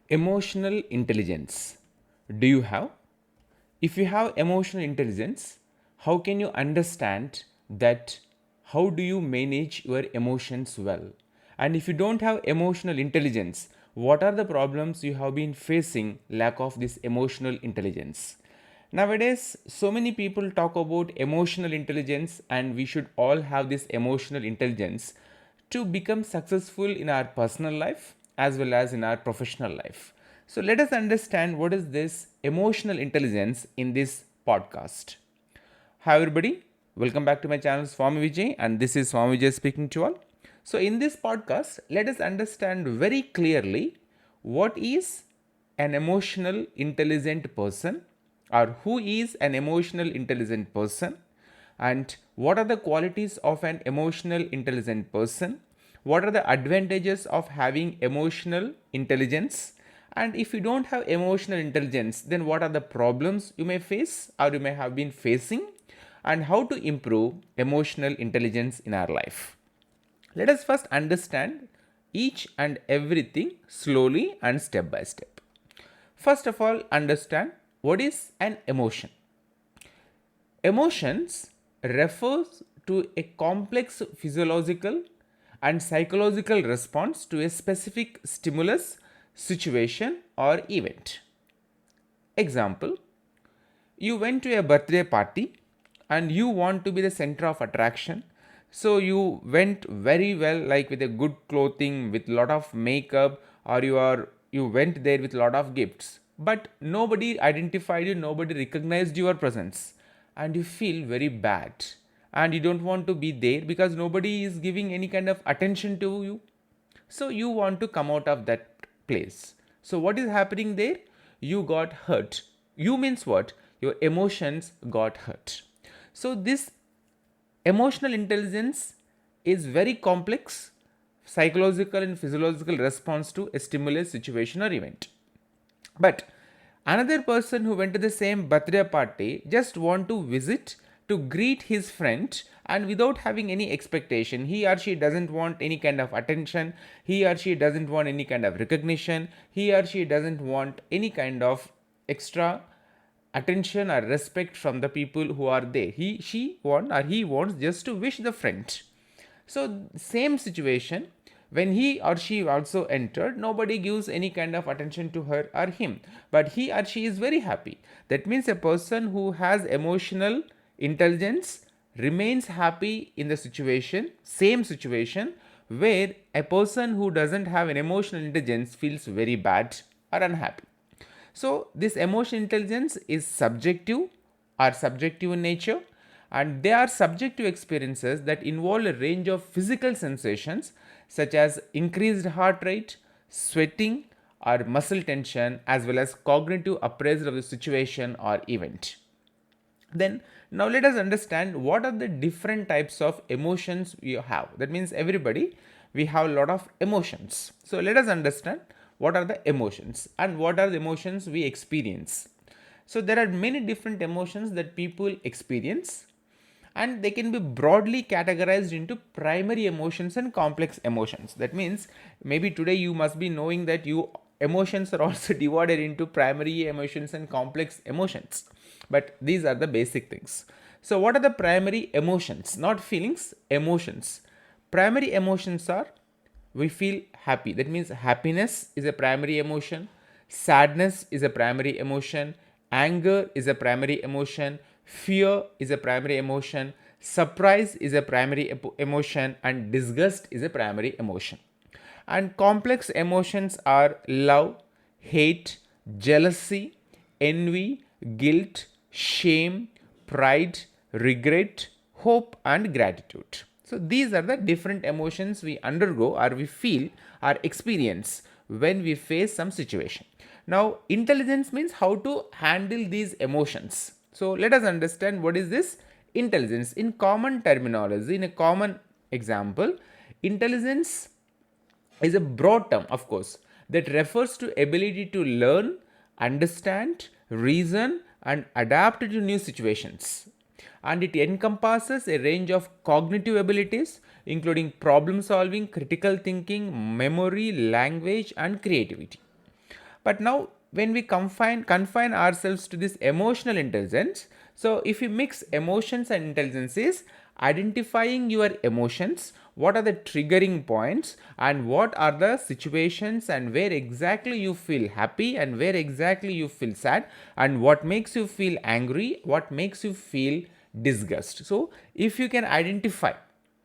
Emotional intelligence. Do you have? If you have emotional intelligence, how can you understand that? How do you manage your emotions well? And if you don't have emotional intelligence, what are the problems you have been facing lack of this emotional intelligence? Nowadays, so many people talk about emotional intelligence, and we should all have this emotional intelligence to become successful in our personal life as well as in our professional life. So, let us understand what is this emotional intelligence in this podcast. Hi, everybody. Welcome back to my channel, Swamy Vijay, and this is Swamy Vijay speaking to you all. So, in this podcast, let us understand very clearly what is an emotional intelligent person, or who is an emotional intelligent person, and what are the qualities of an emotional intelligent person, what are the advantages of having emotional intelligence, and if you don't have emotional intelligence, then what are the problems you may face or you may have been facing, and how to improve emotional intelligence in our life. Let us first understand each and everything slowly and step by step. First of all, understand what is an emotion. Emotions refers to a complex physiological and psychological response to a specific stimulus, situation, or event. Example: you went to a birthday party and you want to be the center of attraction, so you went very well, like with a good clothing, with lot of makeup, or you went there with lot of gifts, but nobody identified you, nobody recognized your presence, and you feel very bad, and you don't want to be there because nobody is giving any kind of attention to you. So you want to come out of that place. So what is happening there? You got hurt. You means what? Your emotions got hurt. So this emotional intelligence is very complex psychological and physiological response to a stimulus, situation, or event. But another person who went to the same birthday party just want to visit to greet his friend, and without having any expectation, he or she doesn't want any kind of attention, he or she doesn't want any kind of recognition, he or she doesn't want any kind of extra attention or respect from the people who are there. He wants just to wish the friend. So same situation, when he or she also entered, nobody gives any kind of attention to her or him, but he or she is very happy. That means a person who has emotional intelligence remains happy in the situation, same situation, where a person who doesn't have an emotional intelligence feels very bad or unhappy. So this emotional intelligence is subjective or subjective in nature, and they are subject to experiences that involve a range of physical sensations such as increased heart rate, sweating, or muscle tension, as well as cognitive appraisal of the situation or event. Then now let us understand what are the different types of emotions we have. That means everybody, we have a lot of emotions. So let us understand what are the emotions and what are the emotions we experience. So there are many different emotions that people experience, and they can be broadly categorized into primary emotions and complex emotions. That means maybe today you must be knowing that you emotions are also divided into primary emotions and complex emotions, but these are the basic things. So what are the primary emotions? Not feelings, emotions. Primary emotions are: we feel happy, that means happiness is a primary emotion, sadness is a primary emotion, anger is a primary emotion, fear is a primary emotion, surprise is a primary emotion, and disgust is a primary emotion. And complex emotions are love, hate, jealousy, envy, guilt, shame, pride, regret, hope, and gratitude. So these are the different emotions we undergo or we feel or experience when we face some situation. Now, intelligence means how to handle these emotions. So let us understand what is this intelligence in common terminology. In a common example, intelligence is a broad term, of course, that refers to ability to learn, understand, reason, and adapt to new situations. And it encompasses a range of cognitive abilities, including problem solving, critical thinking, memory, language, and creativity. But now when we confine ourselves to this emotional intelligence, so if you mix emotions and intelligence is identifying your emotions, what are the triggering points and what are the situations and where exactly you feel happy and where exactly you feel sad and what makes you feel angry, what makes you feel disgust. So if you can identify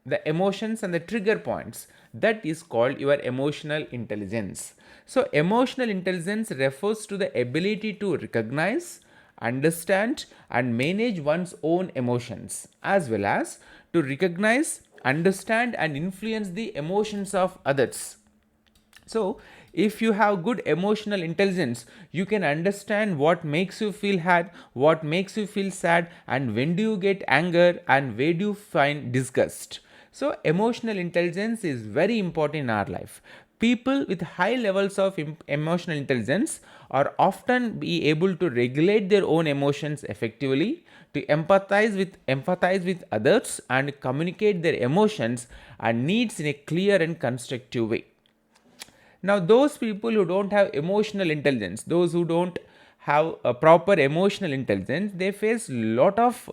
the emotions and the trigger points, that is called your emotional intelligence. So emotional intelligence refers to the ability to recognize, understand and manage one's own emotions, as well as to recognize, understand and influence the emotions of others. So if you have good emotional intelligence, you can understand what makes you feel sad, what makes you feel sad, and when do you get anger and where do you find disgust. So emotional intelligence is very important in our life. People with high levels of emotional intelligence are often be able to regulate their own emotions effectively, to empathize with others and communicate their emotions and needs in a clear and constructive way. Now those people who don't have emotional intelligence, those who don't have a proper emotional intelligence, they face lot of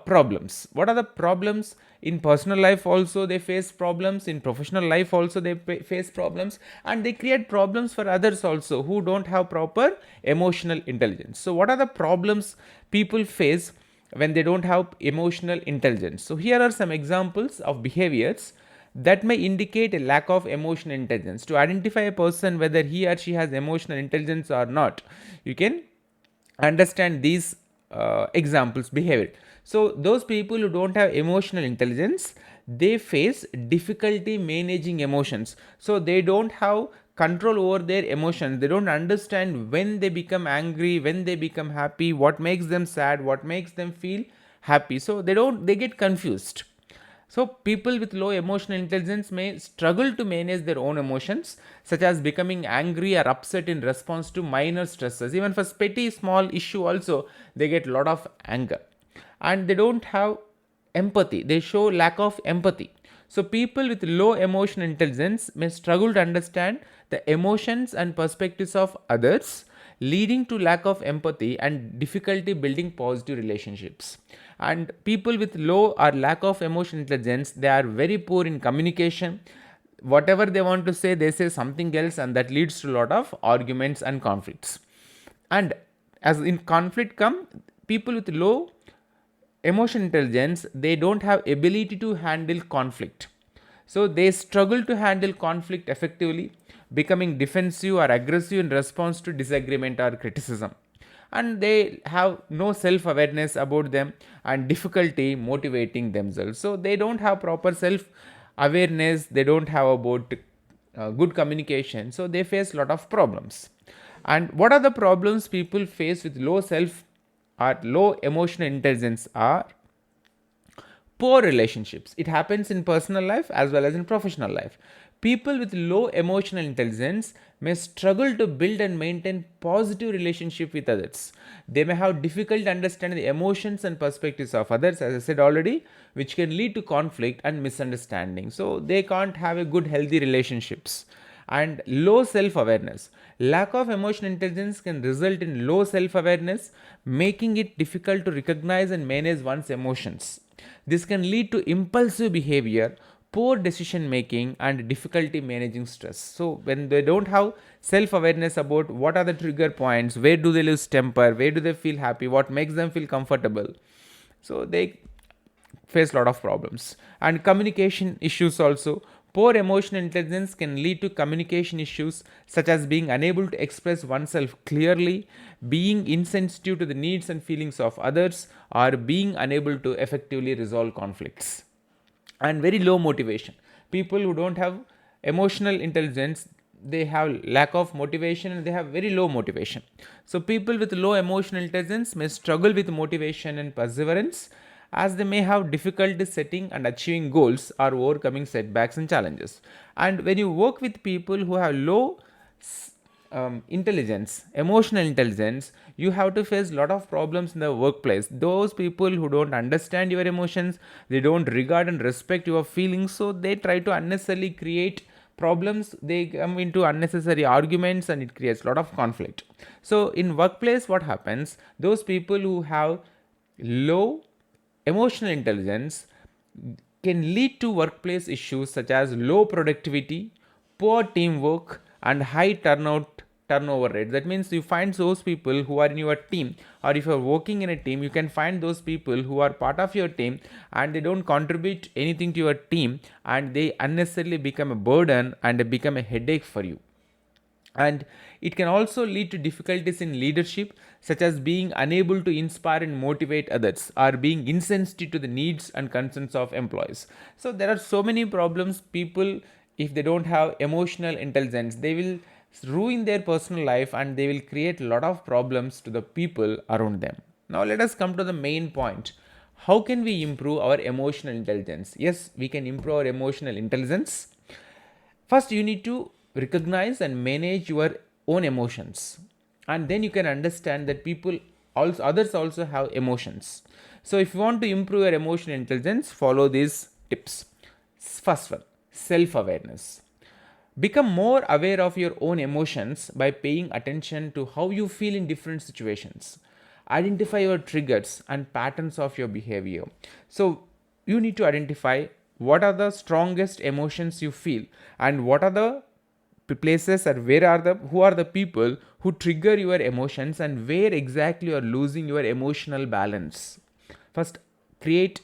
problems. What are the problems? In personal life also they face problems, in professional life also they face problems, and they create problems for others also who don't have proper emotional intelligence. So what are the problems people face when they don't have emotional intelligence? So here are some examples of behaviors that may indicate a lack of emotional intelligence. To identify a person whether he or she has emotional intelligence or not, you can understand these examples behavior. So those people who don't have emotional intelligence, they face difficulty managing emotions. So they don't have control over their emotions. They don't understand when they become angry, when they become happy, what makes them sad, what makes them feel happy. So they get confused. So people with low emotional intelligence may struggle to manage their own emotions, such as becoming angry or upset in response to minor stresses. Even for petty small issue also, they get a lot of anger. And they don't have empathy. They show lack of empathy. So people with low emotional intelligence may struggle to understand the emotions and perspectives of others, leading to lack of empathy and difficulty building positive relationships. And people with low or lack of emotional intelligence, they are very poor in communication. Whatever they want to say, they say something else, and that leads to a lot of arguments and conflicts. And as in conflict come, people with low emotional intelligence, they don't have ability to handle conflict. So they struggle to handle conflict effectively, becoming defensive or aggressive in response to disagreement or criticism. And they have no self awareness about them and difficulty motivating themselves. So they don't have proper self awareness, they don't have about good communication, so they face a lot of problems. And what are the problems people face with low self or low emotional intelligence are poor relationships. It happens in personal life as well as in professional life. People with low emotional intelligence may struggle to build and maintain positive relationship with others. They may have difficulty understanding the emotions and perspectives of others, as I said already, which can lead to conflict and misunderstanding. So they can't have a good healthy relationships. And low self-awareness. Lack of emotional intelligence can result in low self-awareness, making it difficult to recognize and manage one's emotions. This can lead to impulsive behavior, poor decision making, and difficulty managing stress. So when they don't have self-awareness about what are the trigger points, where do they lose temper, where do they feel happy, what makes them feel comfortable, so they face a lot of problems. And communication issues also. Poor emotional intelligence can lead to communication issues such as being unable to express oneself clearly, being insensitive to the needs and feelings of others, or being unable to effectively resolve conflicts. And very low motivation. People who don't have emotional intelligence, they have lack of motivation and they have very low motivation. So people with low emotional intelligence may struggle with motivation and perseverance, as they may have difficulty setting and achieving goals or overcoming setbacks and challenges. And when you work with people who have low intelligence, emotional intelligence, you have to face a lot of problems in the workplace. Those people who don't understand your emotions, they don't regard and respect your feelings, so they try to unnecessarily create problems, they come into unnecessary arguments, and it creates a lot of conflict. So in workplace, what happens, those people who have low emotional intelligence can lead to workplace issues such as low productivity, poor teamwork, and high turnover rate. That means you find those people who are in your team, or if you're working in a team, you can find those people who are part of your team and they don't contribute anything to your team, and they unnecessarily become a burden and they become a headache for you. And it can also lead to difficulties in leadership, such as being unable to inspire and motivate others, or being insensitive to the needs and concerns of employees. So there are so many problems. People, if they don't have emotional intelligence, they will ruin their personal life and they will create a lot of problems to the people around them. Now let us come to the main point. How can we improve our emotional intelligence? Yes, we can improve our emotional intelligence. First, you need to recognize and manage your own emotions, and then you can understand that people also, others also have emotions. So if you want to improve your emotional intelligence, follow these tips. First one, self-awareness. Become more aware of your own emotions by paying attention to how you feel in different situations. Identify your triggers and patterns of your behavior. So you need to identify what are the strongest emotions you feel, and what are the places, or where are the, who are the people who trigger your emotions, and where exactly you are losing your emotional balance. First, create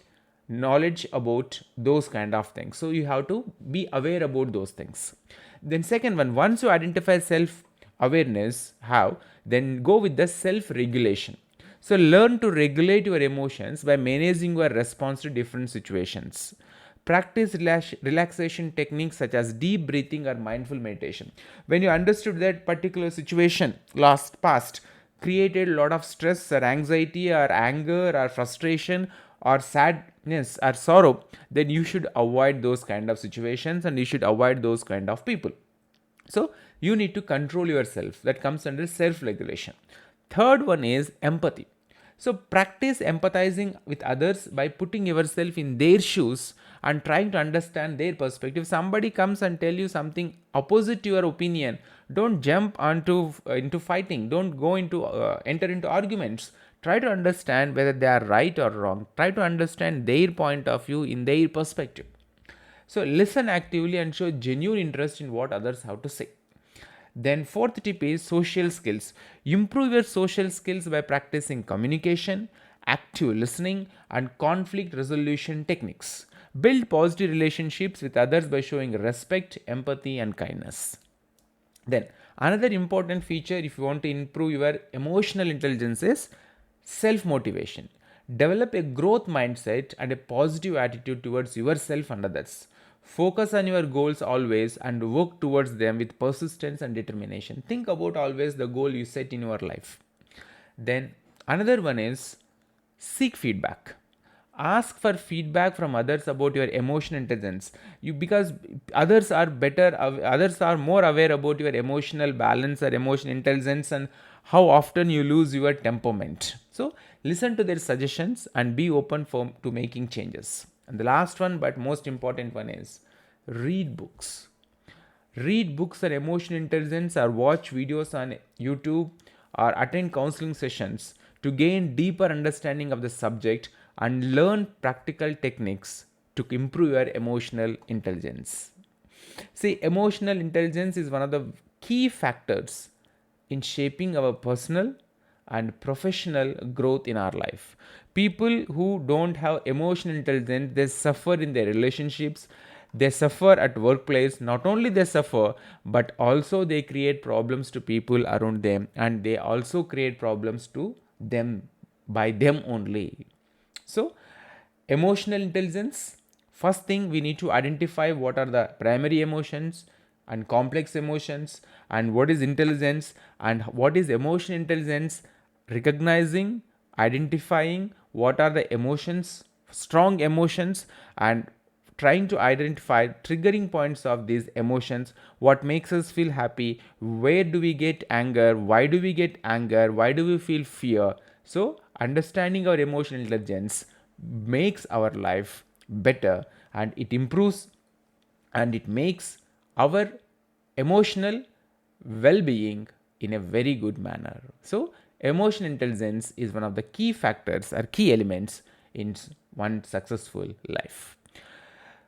knowledge about those kind of things. So you have to be aware about those things. Then second one, once you identify self awareness, how, then go with the self regulation. So learn to regulate your emotions by managing your response to different situations. Practice relaxation techniques such as deep breathing or mindful meditation. When you understood that particular situation past created a lot of stress or anxiety or anger or frustration or sadness or sorrow, then you should avoid those kind of situations and you should avoid those kind of people. So you need to control yourself. That comes under self regulation. Third one is empathy. So practice empathizing with others by putting yourself in their shoes and trying to understand their perspective. Somebody comes and tell you something opposite to your opinion, don't jump onto into fighting. Don't go into enter into arguments. Try to understand whether they are right or wrong. Try to understand their point of view in their perspective. So listen actively and show genuine interest in what others have to say. Then fourth tip is social skills. Improve your social skills by practicing communication, active listening, and conflict resolution techniques. Build positive relationships with others by showing respect, empathy, and kindness. Then another important feature if you want to improve your emotional intelligence is self motivation. Develop a growth mindset and a positive attitude towards yourself and others. Focus on your goals always and work towards them with persistence and determination. Think about always the goal you set in your life. Then another one is seek feedback. Ask for feedback from others about your emotional intelligence. Because others are more aware about your emotional balance or emotional intelligence and how often you lose your temperament. So listen to their suggestions and be open to making changes. And the last one, but most important one, is read books. Read books on emotional intelligence or watch videos on YouTube or attend counseling sessions to gain deeper understanding of the subject and learn practical techniques to improve your emotional intelligence. See, emotional intelligence is one of the key factors in shaping our personal and professional growth in our life. People who don't have emotional intelligence, they suffer in their relationships, they suffer at workplace. Not only they suffer, but also they create problems to people around them, and they also create problems to them by them only. So emotional intelligence, first thing we need to identify what are the primary emotions and complex emotions, and what is intelligence and what is emotional intelligence. Recognizing, identifying what are the emotions, strong emotions, and trying to identify triggering points of these emotions, what makes us feel happy, where do we get anger, why do we get anger, why do we feel fear. So understanding our emotional intelligence makes our life better, and it improves and it makes our emotional well-being in a very good manner. So emotional intelligence is one of the key factors or key elements in one successful life.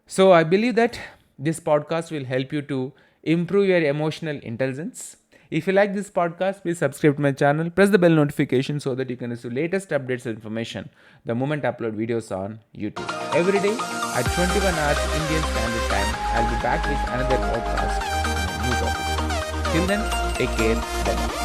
So I believe that this podcast will help you to improve your emotional intelligence. If you like this podcast, please subscribe to my channel, press the bell notification so that you can receive latest updates and information the moment I upload videos on YouTube. Every day at 21 hours Indian Standard Time, I'll be back with another podcast on a new topic. Till then, take care. Bye-bye.